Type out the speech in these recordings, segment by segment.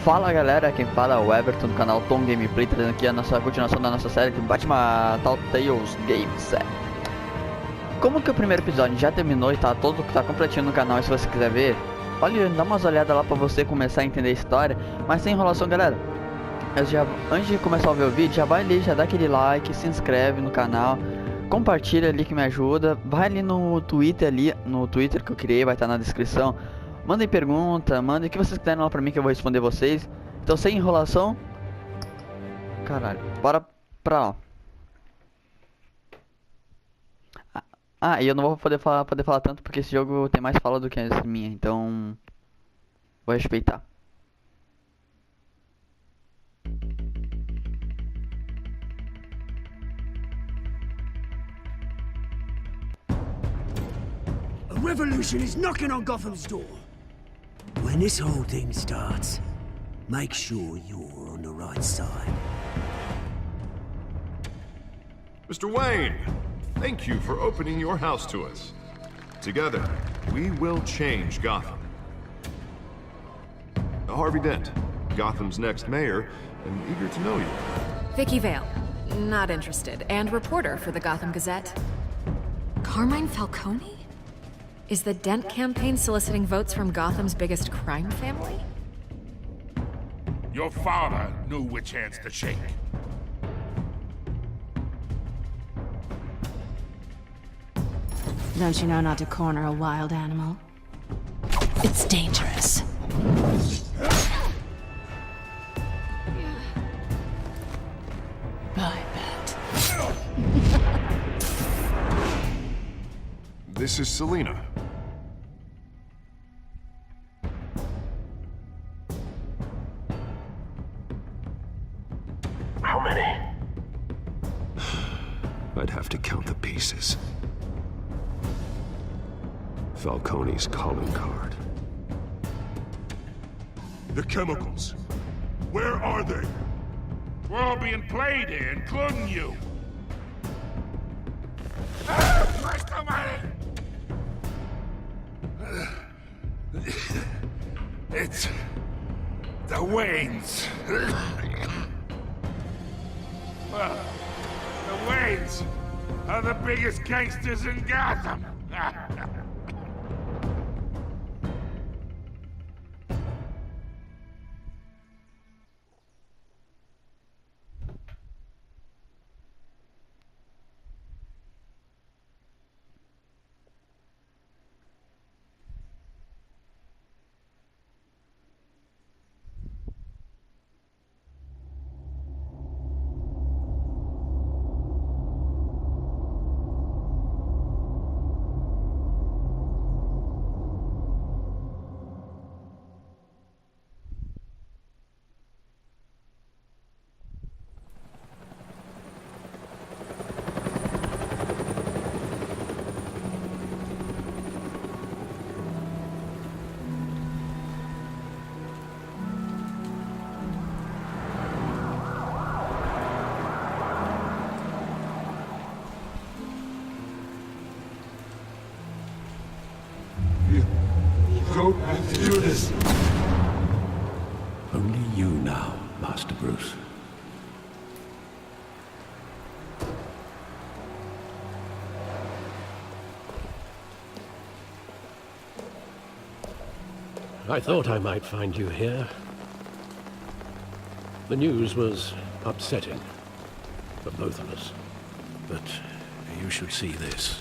Fala galera, quem fala é o Everton do canal Tom Gameplay, trazendo aqui a nossa continuação da nossa série de Batman Telltale Games. Como que o primeiro episódio já terminou e tá completinho no canal, e se você quiser ver, olha, dá umas olhadas lá pra você começar a entender a história. Mas sem enrolação galera, antes de começar a ver o vídeo, já vai ali, já dá aquele like, se inscreve no canal, compartilha ali que me ajuda, vai ali no Twitter que eu criei, vai estar na descrição. Mandem pergunta, mandem o que vocês quiserem lá pra mim que eu vou responder vocês. Então sem enrolação, caralho, bora pra lá. E eu não vou poder falar tanto porque esse jogo tem mais fala do que a minha, então vou respeitar. A revolution is knocking on Gotham's door. When this whole thing starts, make sure you're on the right side. Mr. Wayne, thank you for opening your house to us. Together, we will change Gotham. Harvey Dent, Gotham's next mayor, and eager to know you. Vicky Vale, not interested, and reporter for the Gotham Gazette. Carmine Falcone? Is the Dent campaign soliciting votes from Gotham's biggest crime family? Your father knew which hands to shake. Don't you know not to corner a wild animal? It's dangerous. I bet. This is Selina. How many? I'd have to count the pieces. Falcone's calling card. The chemicals. Where are they? We're all being played here, including you. It's the Waynes. Well, the Waynes are the biggest gangsters in Gotham. Don't have to do this. Only you now, Master Bruce. I thought I might find you here. The news was upsetting for both of us. But you should see this.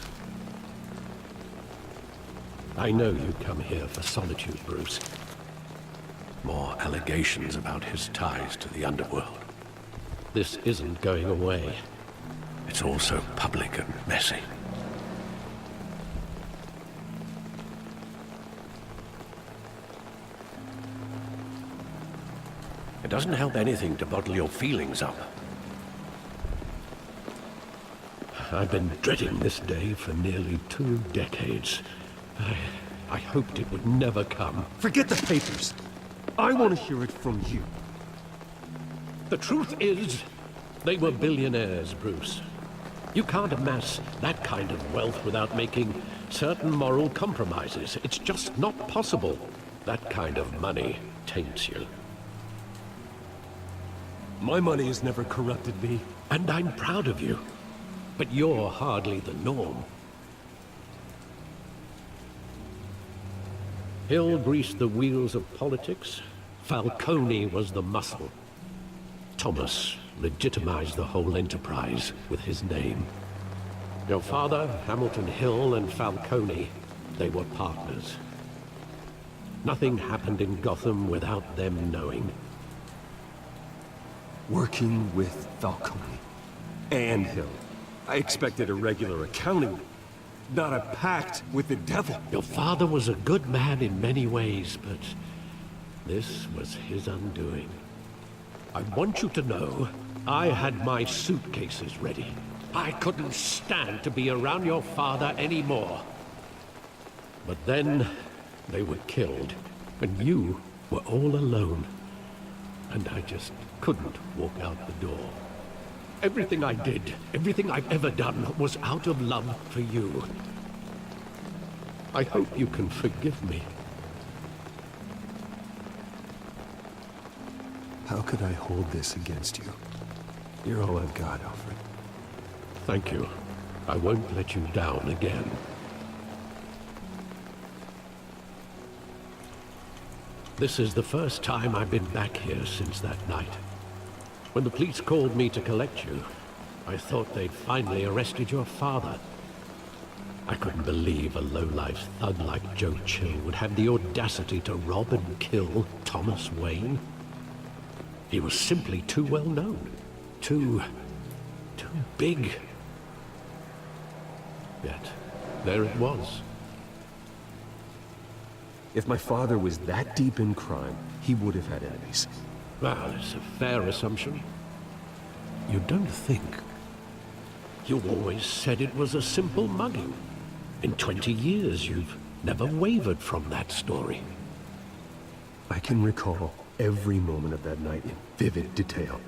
I know you come here for solitude, Bruce. More allegations about his ties to the underworld. This isn't going away. It's also public and messy. It doesn't help anything to bottle your feelings up. I've been dreading this day for nearly 2 decades. I hoped it would never come. Forget the papers. I want to hear it from you. The truth is, they were billionaires, Bruce. You can't amass that kind of wealth without making certain moral compromises. It's just not possible. That kind of money taints you. My money has never corrupted me. And I'm proud of you. But you're hardly the norm. Hill greased the wheels of politics. Falcone was the muscle. Thomas legitimized the whole enterprise with his name. Your father, Hamilton Hill, and Falcone, they were partners. Nothing happened in Gotham without them knowing. Working with Falcone and Hill. I expected a regular accounting, not a pact with the devil. Your father was a good man in many ways, but this was his undoing. I want you to know, I had my suitcases ready. I couldn't stand to be around your father anymore. But then, they were killed, and you were all alone. And I just couldn't walk out the door. Everything I did, everything I've ever done, was out of love for you. I hope you can forgive me. How could I hold this against you? You're all I've got, Alfred. Thank you. I won't let you down again. This is the first time I've been back here since that night. When the police called me to collect you, I thought they'd finally arrested your father. I couldn't believe a low-life thug like Joe Chill would have the audacity to rob and kill Thomas Wayne. He was simply too well known. Too big. Yet, there it was. If my father was that deep in crime, he would have had enemies. Well, it's a fair assumption. You don't think? You always said it was a simple mugging. In 20 years, you've never wavered from that story. I can recall every moment of that night in vivid detail.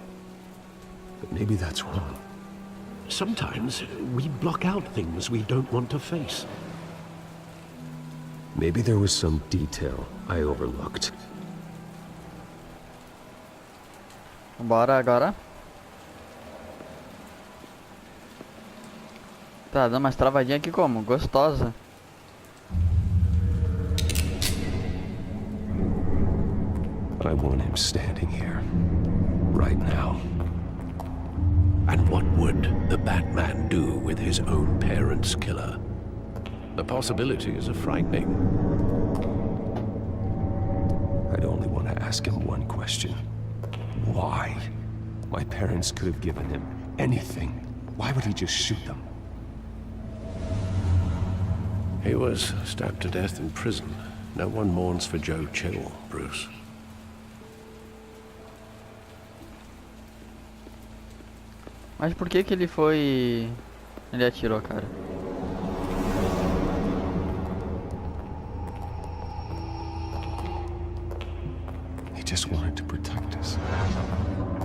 But maybe that's wrong. Sometimes we block out things we don't want to face. Maybe there was some detail I overlooked. Bora agora. Tá dando umas travadinhas aqui como? Gostosa. I want him standing here. Right now. And what would the Batman do with his own parents' killer? The possibilities are frightening. I'd only want to ask him one question. Why? My parents could have given him anything. Why would he just shoot them? He was stabbed to death in prison. No one mourns for Joe Chill, Bruce. Mas por que ele foi... Ele atirou, cara? He just wanted to protect us.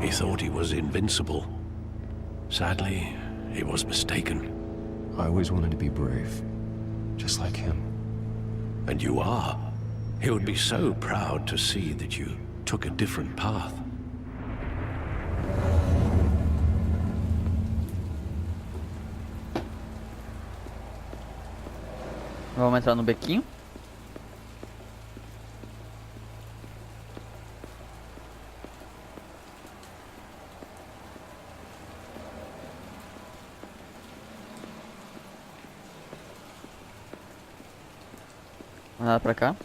He thought he was invincible. Sadly, he was mistaken. I always wanted to be brave. Just like him. And you are. He would be so proud to see that you took a different path. Vamos entrar no bequinho. Nada pra cá.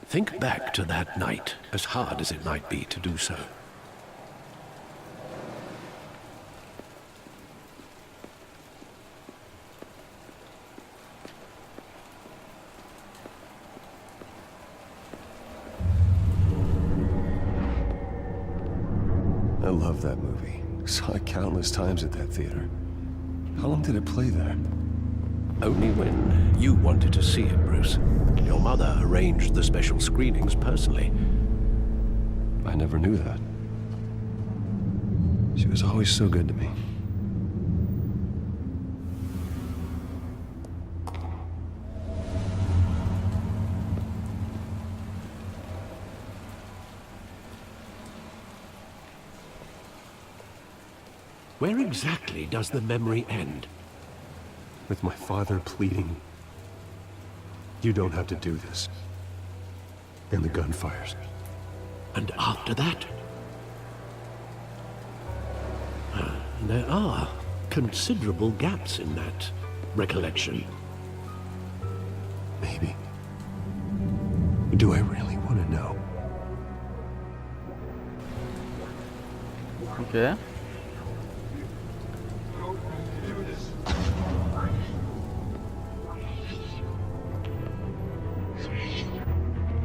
Think back to that night, as hard as it might be to do so. I love that movie. Saw it countless times at that theater. How long did it play there? Only when you wanted to see it, Bruce. Your mother arranged the special screenings personally. I never knew that. She was always so good to me. Where exactly does the memory end? With my father pleading, "You don't have to do this." And the gun fires. And after that? There are considerable gaps in that recollection. Maybe. Do I really want to know? Okay.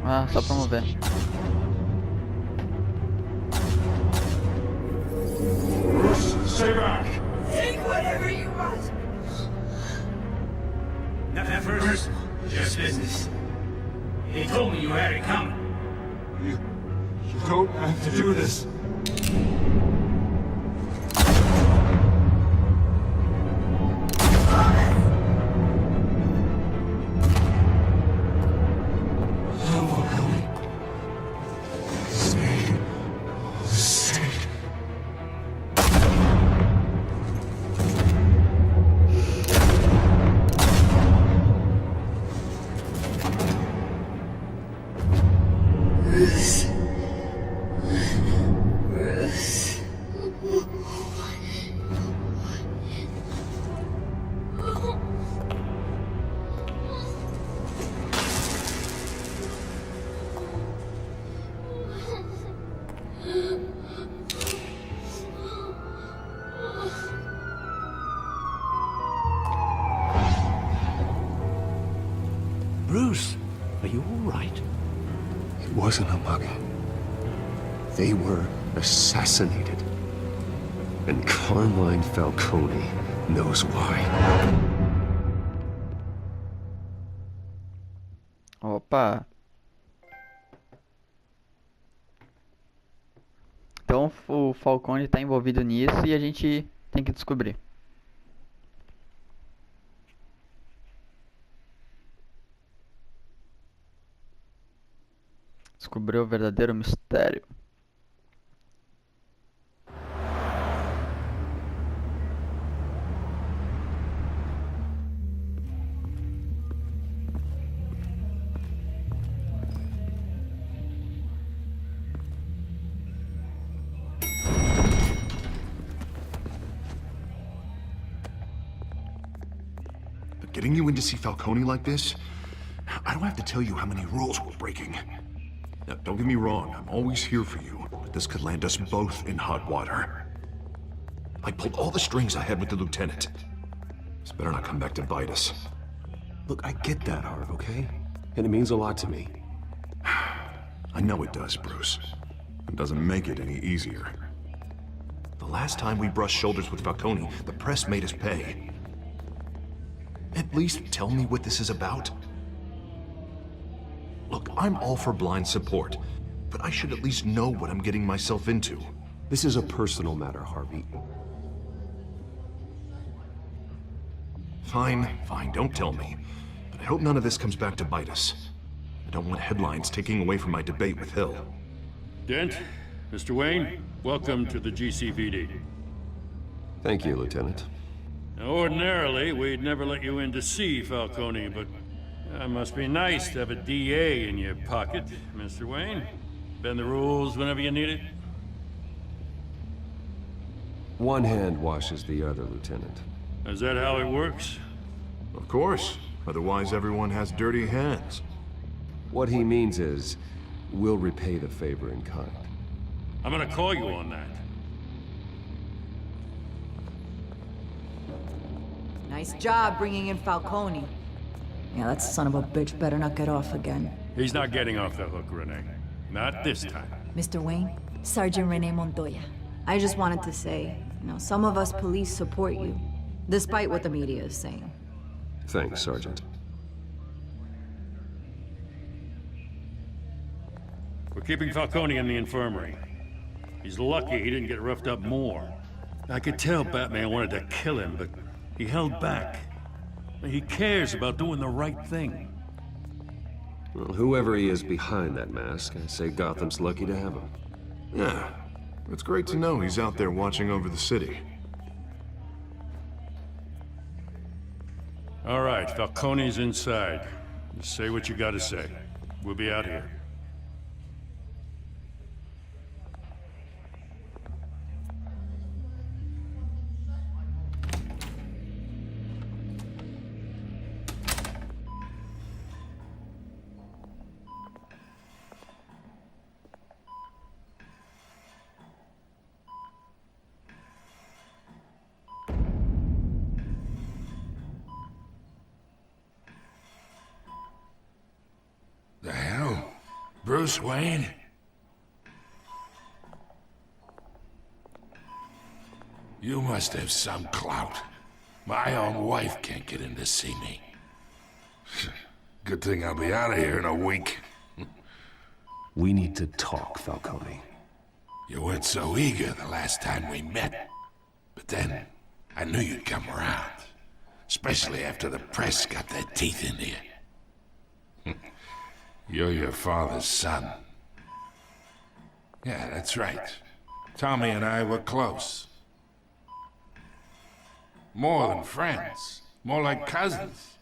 Ah, só pra mover. Stay back! Take whatever you want. Nothing personal, just business. He told me you had it coming. You don't have to do this. Bruce, are you all right? It wasn't a mug. They were assassinated. And Carmine Falcone knows why. Opa. Então o Falcone tá envolvido nisso e a gente tem que descobrir. Descobrir o verdadeiro mistério. But getting you in to see Falcone like this, I don't have to tell you how many rules we're breaking. Now, don't get me wrong, I'm always here for you, but this could land us both in hot water. I pulled all the strings I had with the lieutenant. This better not come back to bite us. Look, I get that, Harv, okay? And it means a lot to me. I know it does, Bruce. It doesn't make it any easier. The last time we brushed shoulders with Falcone, the press made us pay. At least tell me what this is about. Look, I'm all for blind support, but I should at least know what I'm getting myself into. This is a personal matter, Harvey. Fine, don't tell me. But I hope none of this comes back to bite us. I don't want headlines taking away from my debate with Hill. Dent, Mr. Wayne, welcome to the GCVD. Thank you, Lieutenant. Now, ordinarily, we'd never let you in to see Falcone, but it must be nice to have a DA in your pocket, Mr. Wayne. Bend the rules whenever you need it. One hand washes the other, Lieutenant. Is that how it works? Of course. Otherwise, everyone has dirty hands. What he means is, we'll repay the favor in kind. I'm gonna call you on that. Nice job bringing in Falcone. Yeah, that son of a bitch better not get off again. He's not getting off the hook, Renee. Not this time. Mr. Wayne, Sergeant Renee Montoya. I just wanted to say, some of us police support you, despite what the media is saying. Thanks, Sergeant. We're keeping Falcone in the infirmary. He's lucky he didn't get roughed up more. I could tell Batman wanted to kill him, but he held back. He cares about doing the right thing. Well, whoever he is behind that mask, I say Gotham's lucky to have him. Yeah, it's great to know he's out there watching over the city. All right, Falcone's inside. Just say what you gotta say. We'll be out here. The hell? Bruce Wayne? You must have some clout. My own wife can't get in to see me. Good thing I'll be out of here in a week. We need to talk, Falcone. You weren't so eager the last time we met. But then, I knew you'd come around. Especially after the press got their teeth into you. You're your father's son. Yeah, that's right. Tommy and I were close. More than friends. More like cousins.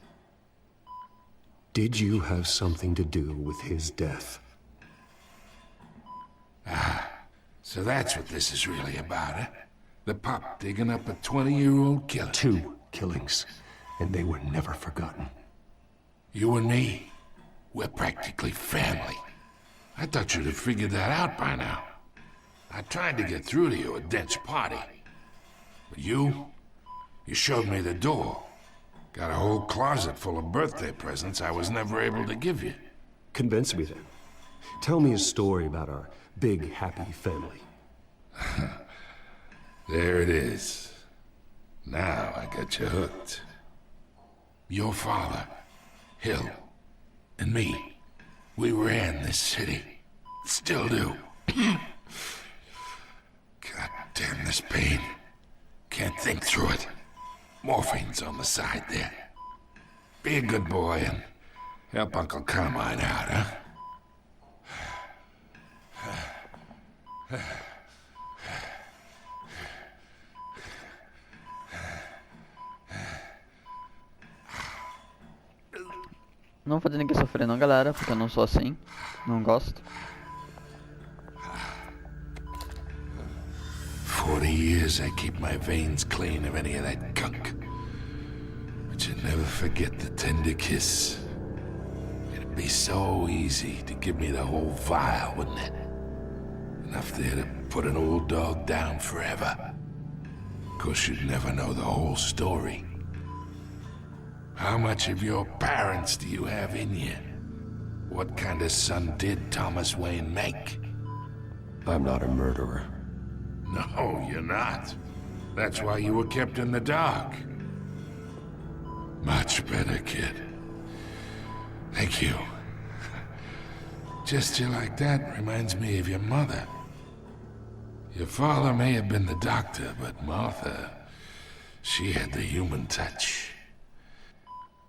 Did you have something to do with his death? So that's what this is really about, huh? The pup digging up a 20-year-old killer. 2 killings, and they were never forgotten. You and me, we're practically family. I thought you'd have figured that out by now. I tried to get through to you at Dent's party. But you showed me the door. Got a whole closet full of birthday presents I was never able to give you. Convince me then. Tell me a story about our big, happy family. There it is. Now I got you hooked. Your father, Hill, and me, we ran this city. Still do. God damn this pain. Can't think through it. Morphine's on the side there. Be a good boy and help Uncle Carmine out, huh? Não vou fazer ninguém sofrer não, galera, porque eu não sou assim. Não gosto. 40 years I keep my veins clean of any of that gunk. But you never forget the tender kiss. It'd be so easy to give me the whole vial, wouldn't it? Enough there to put an old dog down forever. Of course, you'd never know the whole story. How much of your parents do you have in you? What kind of son did Thomas Wayne make? I'm not a murderer. No, you're not. That's why you were kept in the dark. Much better, kid. Thank you. Gesture like that reminds me of your mother. Your father may have been the doctor, but Martha, she had the human touch.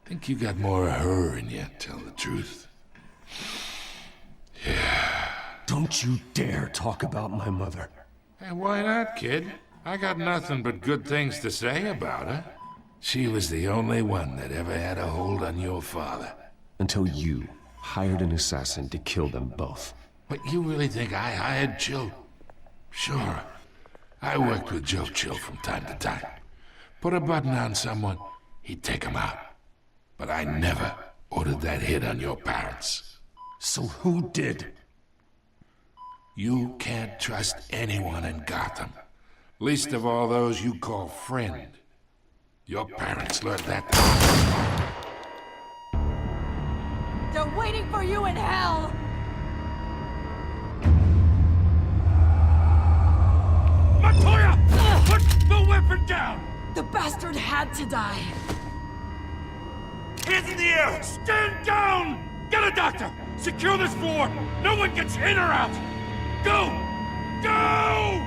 Think you got more of her in you, tell the truth. Yeah. Don't you dare talk about my mother. Hey, why not, kid? I got nothing but good things to say about her. She was the only one that ever had a hold on your father. Until you hired an assassin to kill them both. But you really think I hired Chill? Sure. I worked with Joe Chill from time to time. Put a button on someone, he'd take him out. But I never ordered that hit on your parents. So who did? You can't trust anyone in Gotham. Least of all those you call friend. Your parents learned that. They're waiting for you in hell! Montoya! Put the weapon down! The bastard had to die. Hands in the air! Stand down! Get a doctor! Secure this floor! No one gets in or out! Go! Go!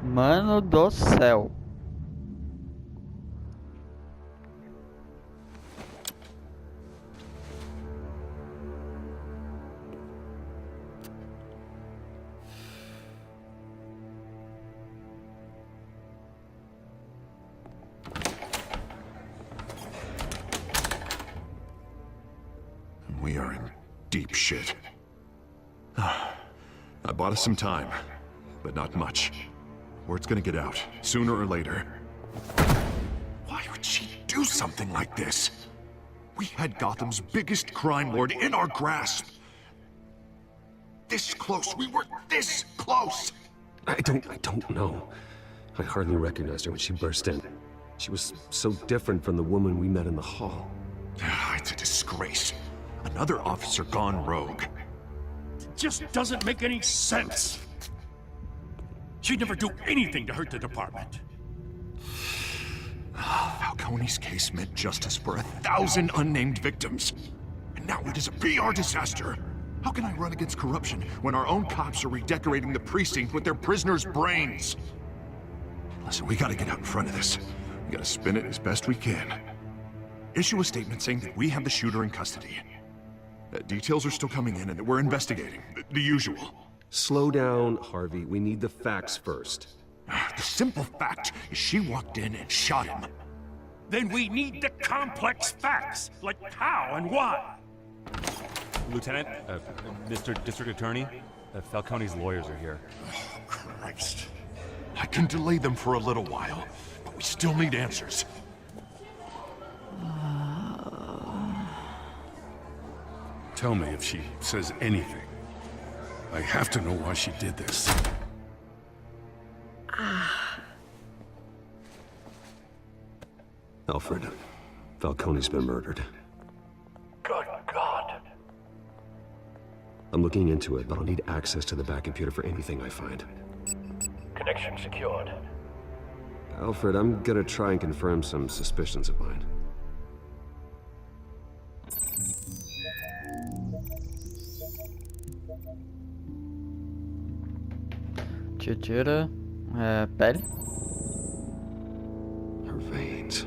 Mano do céu. deep shit. I bought us some time, but not much. Word's gonna get out, sooner or later. Why would she do something like this? We had Gotham's biggest crime lord in our grasp. This close, we were this close! I don't know. I hardly recognized her when she burst in. She was so different from the woman we met in the hall. It's a disgrace. Another officer gone rogue. It just doesn't make any sense. She'd never do anything to hurt the department. Falcone's case meant justice for 1,000 unnamed victims. And now it is a PR disaster. How can I run against corruption when our own cops are redecorating the precinct with their prisoners' brains? Listen, we gotta get out in front of this. We gotta spin it as best we can. Issue a statement saying that we have the shooter in custody. Details are still coming in and that we're investigating. The usual. Slow down, Harvey. We need the facts first. The simple fact is she walked in and shot him. Then we need the complex facts, like how and why. Lieutenant, Mr. District Attorney, Falcone's lawyers are here. Oh, Christ. I can delay them for a little while, but we still need answers. Tell me if she says anything. I have to know why she did this. Alfred, Falcone's been murdered. Good God. I'm looking into it, but I'll need access to the back computer for anything I find. Connection secured. Alfred, I'm gonna try and confirm some suspicions of mine. Tira, pele. Her veins,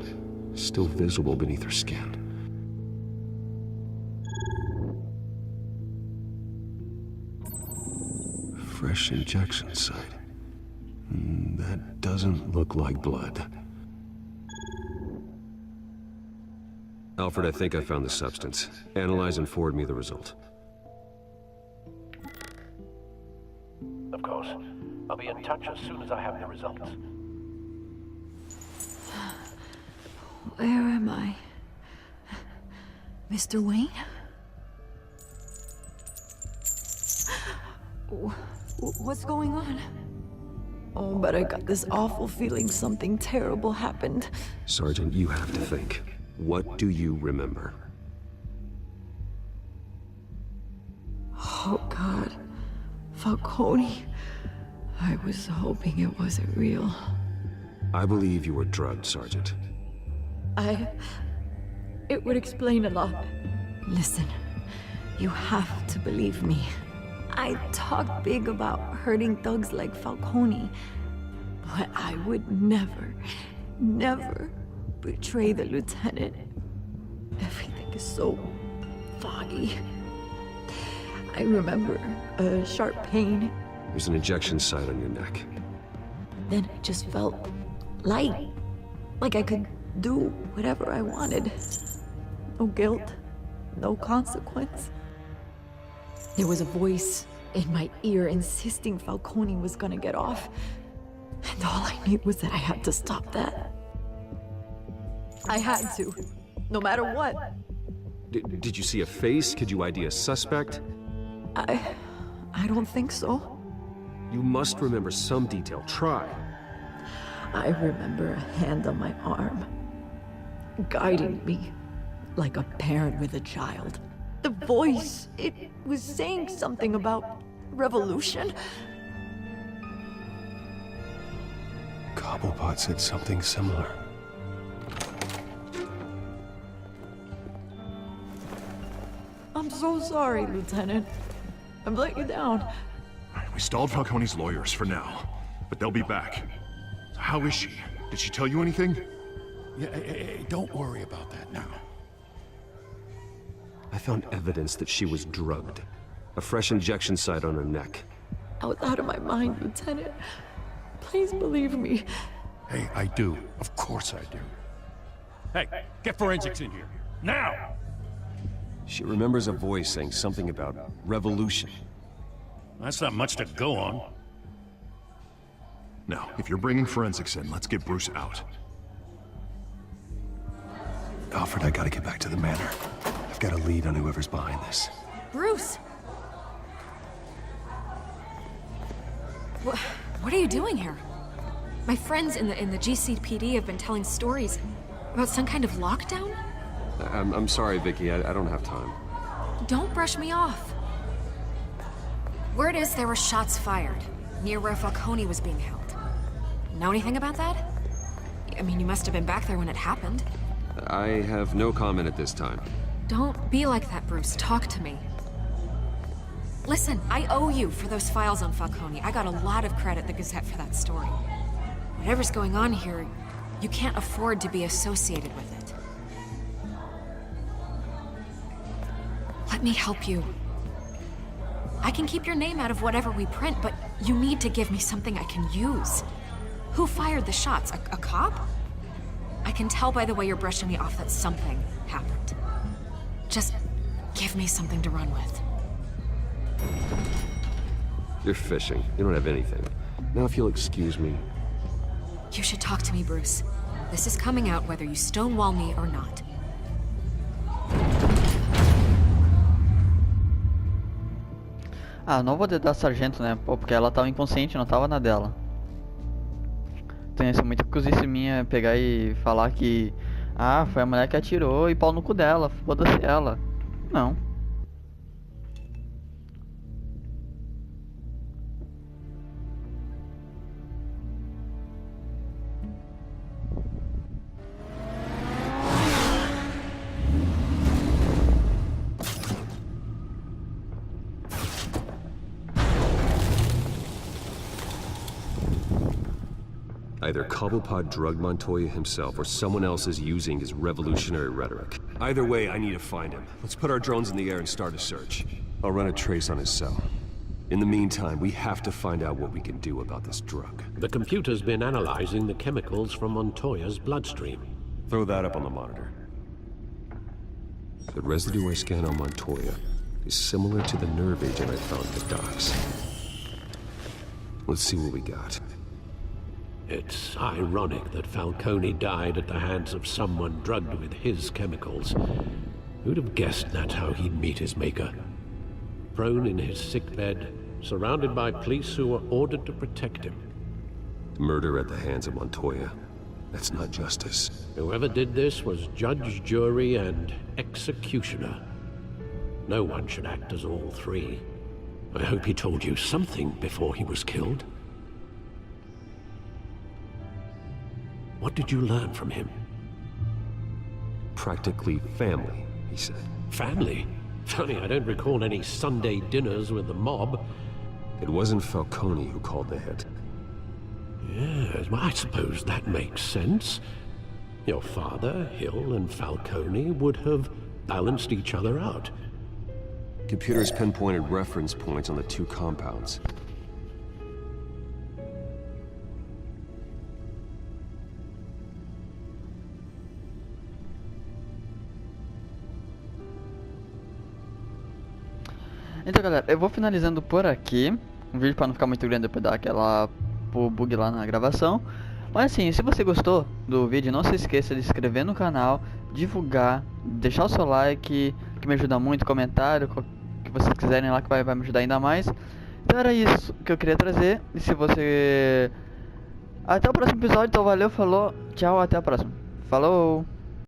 still visible beneath her skin. Fresh injection site. That doesn't look like blood. Alfred, I think I found the substance. Analyze and forward me the result. Of course. I'll be in touch as soon as I have the results. Where am I? Mr. Wayne? What's going on? Oh, but I got this awful feeling something terrible happened. Sergeant, you have to think. What do you remember? Oh, God. Falcone. I was hoping it wasn't real. I believe you were drugged, Sergeant. It would explain a lot. Listen, you have to believe me. I talked big about hurting thugs like Falcone, but I would never betray the lieutenant. Everything is so foggy. I remember a sharp pain. There's an injection site on your neck. Then I just felt light, like I could do whatever I wanted. No guilt, no consequence. There was a voice in my ear insisting Falcone was gonna get off. And all I knew was that I had to stop that. I had to, no matter what. Did you see a face? Could you ID a suspect? I don't think so. You must remember some detail. Try. I remember a hand on my arm, guiding me like a parent with a child. The voice, it was saying something about revolution. Cobblepot said something similar. I'm so sorry, Lieutenant. I've let you down. We stalled Falcone's lawyers for now, but they'll be back. How is she? Did she tell you anything? Yeah, hey, don't worry about that now. I found evidence that she was drugged. A fresh injection site on her neck. I was out of my mind, Lieutenant. Please believe me. Hey, I do. Of course I do. Hey, get forensics in here. Now! She remembers a voice saying something about revolution. That's not much to go on. Now, if you're bringing forensics in, let's get Bruce out. Alfred, I gotta get back to the manor. I've got a lead on whoever's behind this. Bruce! What are you doing here? My friends in the GCPD have been telling stories about some kind of lockdown? I'm sorry, Vicky. I don't have time. Don't brush me off. Word is there were shots fired near where Falcone was being held. Know anything about that? I mean, you must have been back there when it happened. I have no comment at this time. Don't be like that, Bruce. Talk to me. Listen, I owe you for those files on Falcone. I got a lot of credit at the Gazette for that story. Whatever's going on here, you can't afford to be associated with it. Let me help you. I can keep your name out of whatever we print, but you need to give me something I can use. Who fired the shots? A cop? I can tell by the way you're brushing me off that something happened. Just give me something to run with. You're fishing. You don't have anything. Now if you'll excuse me. You should talk to me, Bruce. This is coming out whether you stonewall me or not. Ah, não vou dedar sargento, né? Pô, porque ela tava inconsciente, não tava na dela. Então ia ser muito cozice minha pegar e falar que... Ah, foi a mulher que atirou e pau no cu dela, foda-se ela. Não. Either Cobblepot drugged Montoya himself, or someone else is using his revolutionary rhetoric. Either way, I need to find him. Let's put our drones in the air and start a search. I'll run a trace on his cell. In the meantime, we have to find out what we can do about this drug. The computer's been analyzing the chemicals from Montoya's bloodstream. Throw that up on the monitor. The residue I scan on Montoya is similar to the nerve agent I found at the docks. Let's see what we got. It's ironic that Falcone died at the hands of someone drugged with his chemicals. Who'd have guessed that's how he'd meet his maker? Prone in his sickbed, surrounded by police who were ordered to protect him. Murder at the hands of Montoya. That's not justice. Whoever did this was judge, jury, and executioner. No one should act as all three. I hope he told you something before he was killed. What did you learn from him? Practically family, he said. Family? Funny, I don't recall any Sunday dinners with the mob. It wasn't Falcone who called the hit. Yes, well, I suppose that makes sense. Your father, Hill, and Falcone would have balanced each other out. Computers pinpointed reference points on the two compounds. Então galera, eu vou finalizando por aqui. O vídeo para não ficar muito grande, depois dar aquela bug lá na gravação. Mas assim, se você gostou do vídeo, não se esqueça de se inscrever no canal, divulgar, deixar o seu like, que me ajuda muito, comentário, que vocês quiserem lá, que vai me ajudar ainda mais. Então era isso que eu queria trazer. E se você... Até o próximo episódio, então valeu, falou, tchau, até a próxima. Falou!